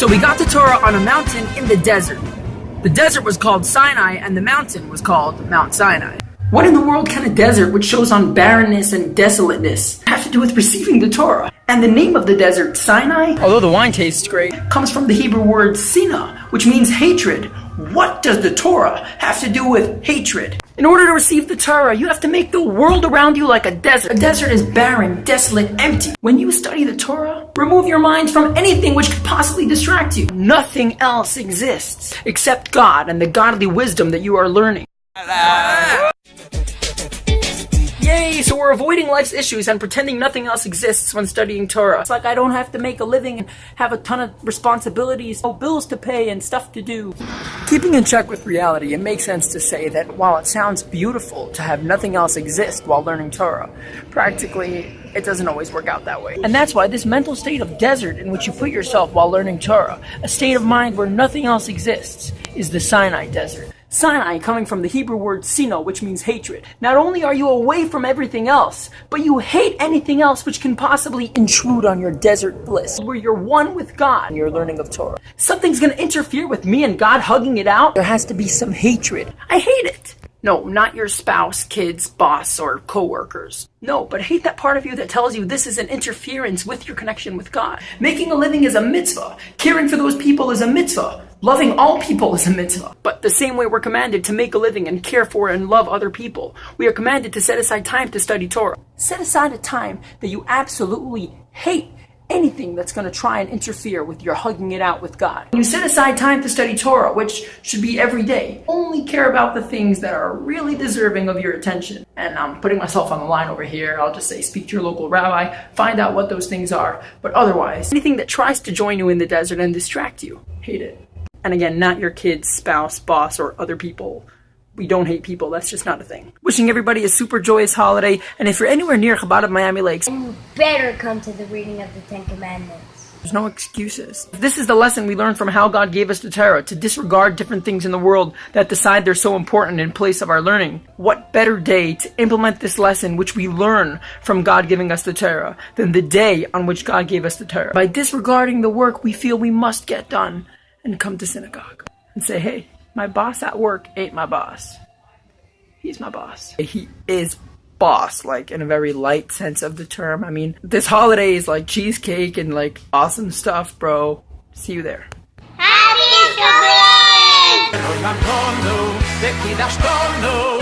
So we got the Torah on a mountain in the desert. The desert was called Sinai, and the mountain was called Mount Sinai. What in the world can a desert, which shows on barrenness and desolateness, have to do with receiving the Torah? And the name of the desert, Sinai, although the wine tastes great, comes from the Hebrew word sina, which means hatred. What does the Torah have to do with hatred? In order to receive the Torah, you have to make the world around you like a desert. A desert is barren, desolate, empty. When you study the Torah, remove your minds from anything which could possibly distract you. Nothing else exists except God and the godly wisdom that you are learning. Yay, so we're avoiding life's issues and pretending nothing else exists when studying Torah. It's like I don't have to make a living and have a ton of responsibilities, no bills to pay and stuff to do. Keeping in check with reality, it makes sense to say that while it sounds beautiful to have nothing else exist while learning Torah, practically it doesn't always work out that way. And that's why this mental state of desert in which you put yourself while learning Torah, a state of mind where nothing else exists, is the Sinai desert. Sinai coming from the Hebrew word sino, which means hatred. Not only are you away from everything else, but you hate anything else which can possibly intrude on your desert bliss, where you're one with God in your learning of Torah. Something's gonna interfere with me and God hugging it out. There has to be some hatred. I hate it. No, not your spouse, kids, boss, or coworkers. No, but hate that part of you that tells you this is an interference with your connection with God. Making a living is a mitzvah. Caring for those people is a mitzvah. Loving all people is a mitzvah. But the same way we're commanded to make a living and care for and love other people, we are commanded to set aside time to study Torah. Set aside a time that you absolutely hate anything that's going to try and interfere with your hugging it out with God. When you set aside time to study Torah, which should be every day, only care about the things that are really deserving of your attention. And I'm putting myself on the line over here. I'll just say speak to your local rabbi, find out what those things are. But otherwise, anything that tries to join you in the desert and distract you, hate it. And again, not your kids, spouse, boss, or other people. We don't hate people. That's just not a thing. Wishing everybody a super joyous holiday. And if you're anywhere near Chabad of Miami Lakes, you better come to the reading of the Ten Commandments. There's no excuses. This is the lesson we learned from how God gave us the Torah, to disregard different things in the world that decide they're so important in place of our learning. What better day to implement this lesson which we learn from God giving us the Torah than the day on which God gave us the Torah? By disregarding the work we feel we must get done and come to synagogue and say, hey, my boss at work ain't my boss. He's my boss. He is boss, like in a very light sense of the term. I mean, this holiday is like cheesecake and like awesome stuff, bro. See you there. Happy Shavuos!